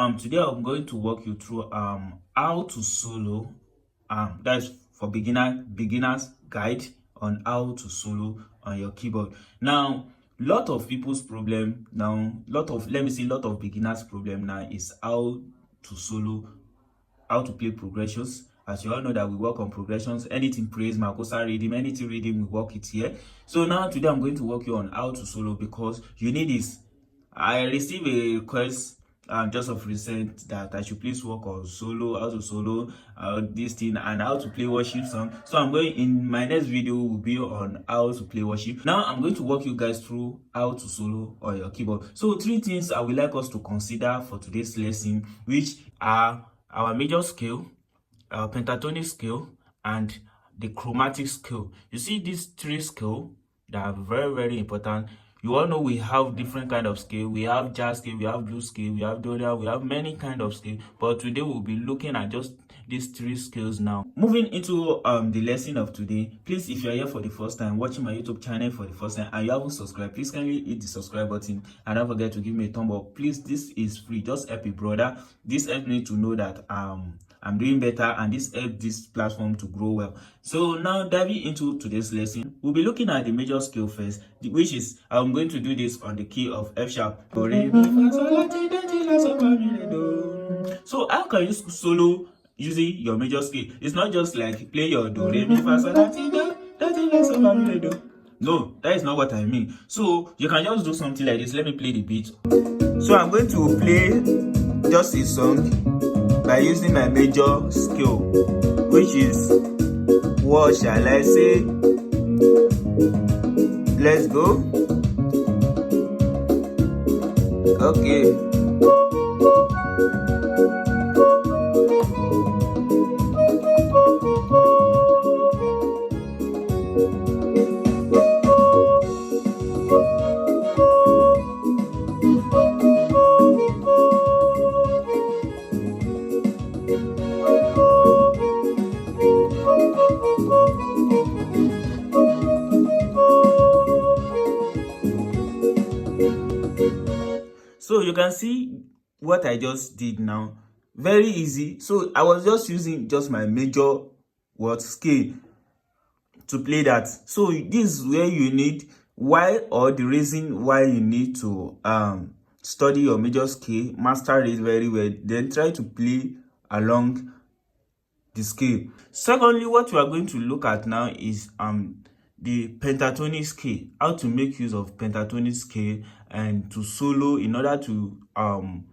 Today I'm going to walk you through how to solo. That's for beginners guide on how to solo on your keyboard. Now, lot of people's problem now, lot of beginners problem now is how to solo, how to play progressions. As you all know that we work on progressions, anything praise, makosa rhythm, anything rhythm, we work it here. So now today I'm going to walk you on how to solo because you need this. I received a request just of recent that I should please work on solo, how to solo this thing, and how to play worship song. So I'm going, in my next video will be on how to play worship. Now I'm going to walk you guys through how to solo on your keyboard. So 3 things I would like us to consider for today's lesson, which are our major scale, our pentatonic scale, and the chromatic scale. You see these 3 scales that are very, very important. You all know we have different kind of scale. We have jazz scale, we have blues scale, we have dorian, we have many kind of scale. But today we'll be looking at just these 3 scales now. Moving into the lesson of today, please, if you're here for the first time, watching my YouTube channel for the first time, and you haven't subscribed, please kindly hit the subscribe button and don't forget to give me a thumb up. Please, this is free. Just help a brother. This helps me to know that I'm doing better, and this helps this platform to grow well. So now diving into today's lesson, we'll be looking at the major scale first, which is I'm going to do this on the key of F sharp. So how can you solo using your major scale? It's not just like play your do re mi fa sol la ti do so la mi re do. No, that is not what I mean. So you can just do something like this. Let me play the beat. So I'm going to play just a song by using my major scale, which is, what shall I say? Let's go. Okay. So you can see what I just did now. Very easy. So I was just using just my major scale to play that. So this is where you need why, or the reason why you need to study your major scale, master it very well, then try to play along the scale. Secondly, what we are going to look at now is the pentatonic scale, how to make use of pentatonic scale and to solo in order to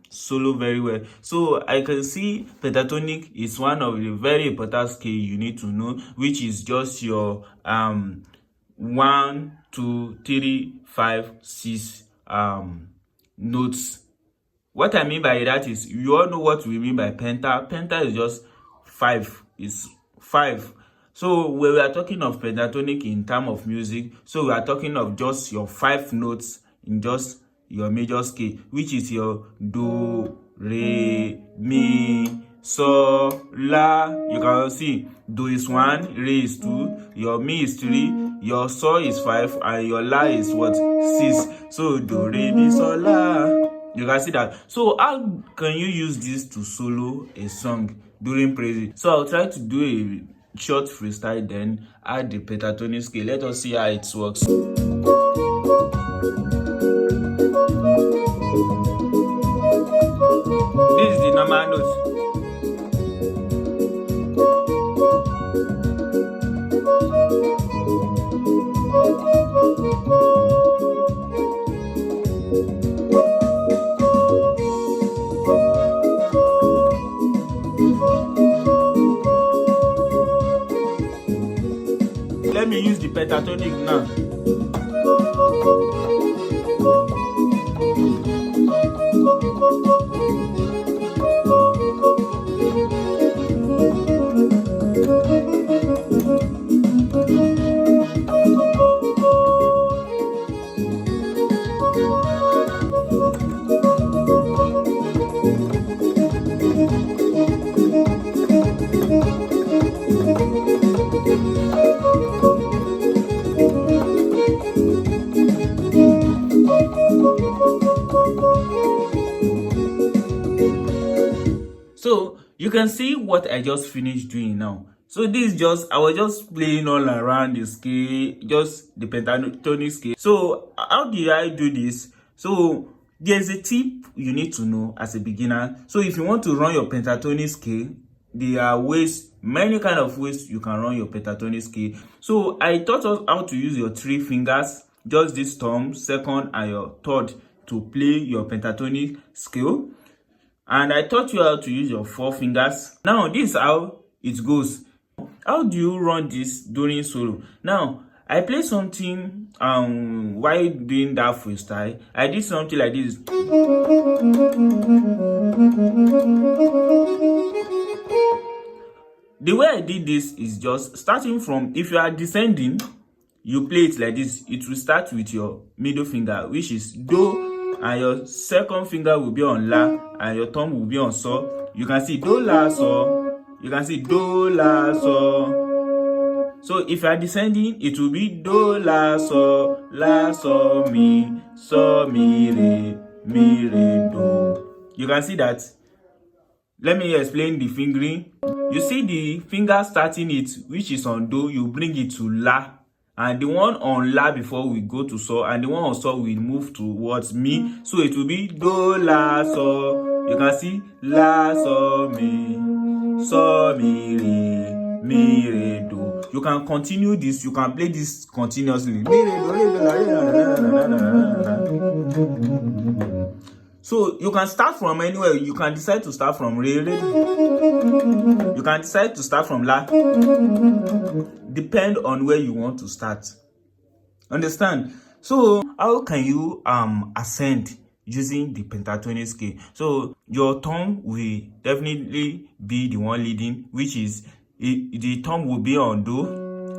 solo very well. So I can see pentatonic is one of the very important scale you need to know, which is just your 1, 2, 3, 5, 6 notes. What I mean by that is, you all know what we mean by penta. Penta is just 5. It's 5. So when we are talking of pentatonic in terms of music, so we are talking of just your 5 notes in just your major scale, which is your do, re, mi, so, la. You can see do is 1, re is 2, your mi is 3, your so is 5, and your la is what? 6. So do, re, mi, so, la. You can see that. So how can you use this to solo a song during praise? So I'll try to do a short freestyle, then add the pentatonic scale. Let us see how it works. This is the normal note. Let me use the pentatonic now. So you can see what I just finished doing now. So this just, I was just playing all around the scale, just the pentatonic scale. So how did I do this? So there's a tip you need to know as a beginner. So if you want to run your pentatonic scale, there are ways, many kind of ways you can run your pentatonic scale. So I taught us how to use your 3 fingers, just this thumb, second and your third, to play your pentatonic scale. And I taught you how to use your 4 fingers. Now this is how it goes. How do you run this during solo? Now I play something while doing that freestyle. I did something like this. The way I did this is just starting from, if you are descending, you play it like this. It will start with your middle finger, which is do, and your second finger will be on la, and your thumb will be on so. You can see do, la, so. You can see do, la, so. So if you are descending, it will be do, la, so, mi, re, do. You can see that. Let me explain the fingering. You see the finger starting it, which is on do, you bring it to la. And the one on la before we go to so, and the one on so will move towards mi. So it will be do, la, so. You can see la, so, mi, re, do. You can continue this. You can play this continuously. So you can start from anywhere. You can decide to start from re, re. You can decide to start from la. Depend on where you want to start. Understand? So how can you ascend using the pentatonic scale? So your thumb will definitely be the one leading, which is the thumb will be on do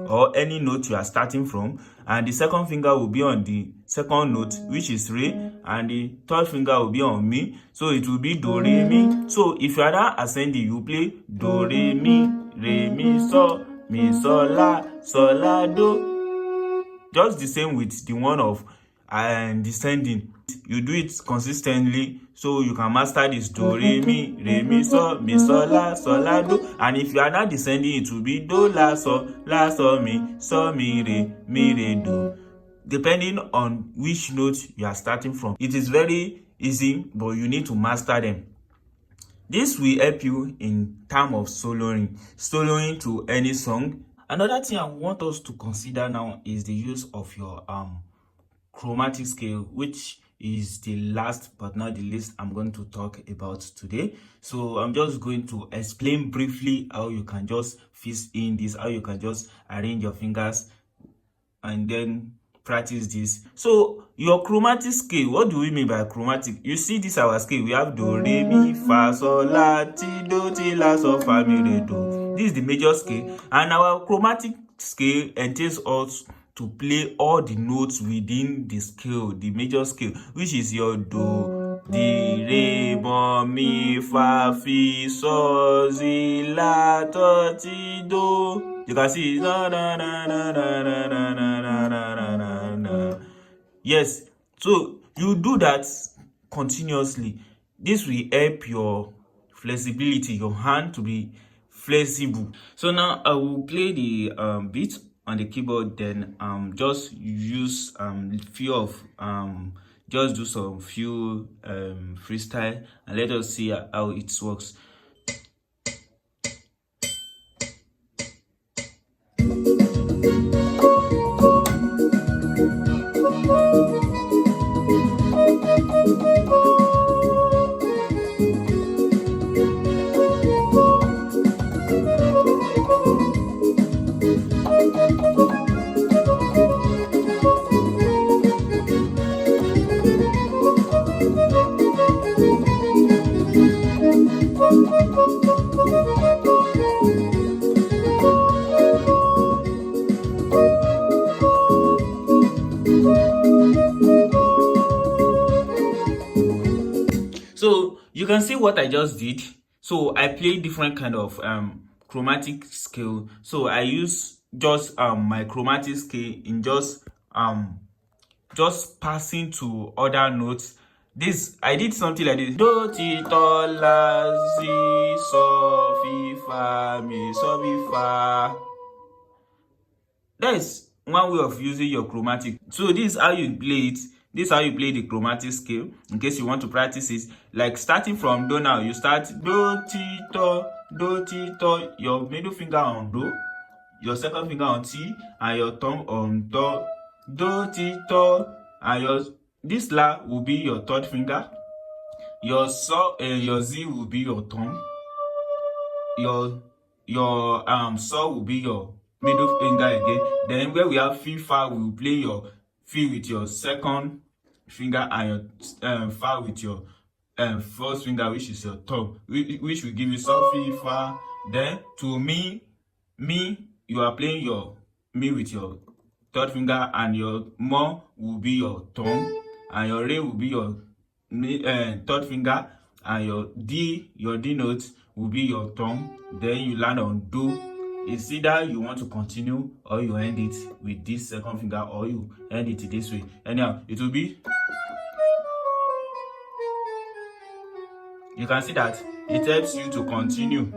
or any note you are starting from, and the second finger will be on the second note, which is re, and the third finger will be on mi. So it will be do, re, mi. So if you are not ascending, you play do, re, mi, so, la, do. Just the same with the one of descending. You do it consistently so you can master this do, re, mi, so, la, do. And if you are not descending, it will be do, la, so, mi, re, do. Depending on which note you are starting from. It is very easy, but you need to master them. This will help you in terms of soloing to any song. Another thing I want us to consider now is the use of your chromatic scale, which is the last but not the least I'm going to talk about today. So I'm just going to explain briefly how you can just fix in this, how you can just arrange your fingers and then practice this. So your chromatic scale, what do we mean by chromatic? You see this our scale. We have do, re, mi, fa, sol, la, ti, do, ti, la, so, fa, mi, re, do. This is the major scale, and our chromatic scale entails us to play all the notes within the scale, the major scale, which is your do, di, re, mo, mi, fa, fi, sol, si, la, to, ti, do. You can see na na na na na na na na na na na. Yes, so you do that continuously. This will help your flexibility, your hand to be flexible. So now I will play the beat on the keyboard, then just use few of just do some few freestyle, and let us see how it works. So you can see what I just did. So I play different kind of chromatic scale. So I use just my chromatic scale in just passing to other notes, This, I did something like this. Do, ti, do, la, si, so, fi, fa, mi, so, fi, fa. That's one way of using your chromatic. So this is how you play it. This is how you play the chromatic scale. In case you want to practice it, like starting from do now, you start do, ti, do, your middle finger on do, your second finger on ti, and your thumb on do, ti, and this la will be your third finger. Your so your z will be your thumb. Your so will be your middle finger again. Then where we have fi fa, we will play your fi with your second finger and your fa with your first finger, which is your thumb, which will give you so fi fa. Then to mi, you are playing your mi with your third finger, and your mo will be your thumb, and your re will be your third finger, and your D note will be your thumb. Then you land on do. It's either you want to continue or you end it with this second finger, or you end it this way. Anyhow, it will be. You can see that it helps you to continue.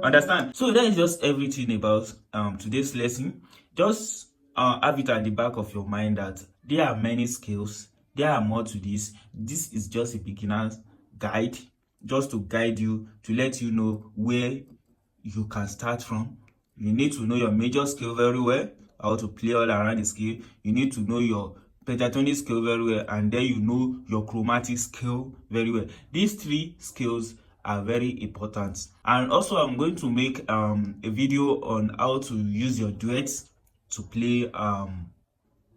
Understand? So that is just everything about today's lesson. Just have it at the back of your mind that there are many skills. There are more to this. This is just a beginner's guide, just to guide you, to let you know where you can start from. You need to know your major scale very well, how to play all around the scale. You need to know your pentatonic scale very well, and then you know your chromatic scale very well. These three skills are very important. And also, I'm going to make a video on how to use your duets to play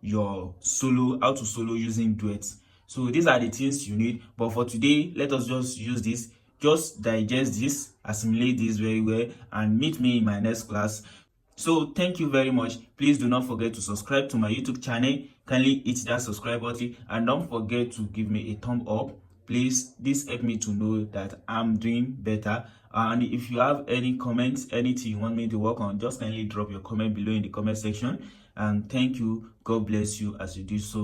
your solo, how to solo using duets. So these are the things you need. But for today, let us just use this, just digest this, assimilate this very well, and meet me in my next class. So thank you very much. Please do not forget to subscribe to my YouTube channel. Kindly hit that subscribe button, and don't forget to give me a thumb up. Please, this helps me to know that I'm doing better. And if you have any comments, anything you want me to work on, just kindly drop your comment below in the comment section. And thank you. God bless you as you do so.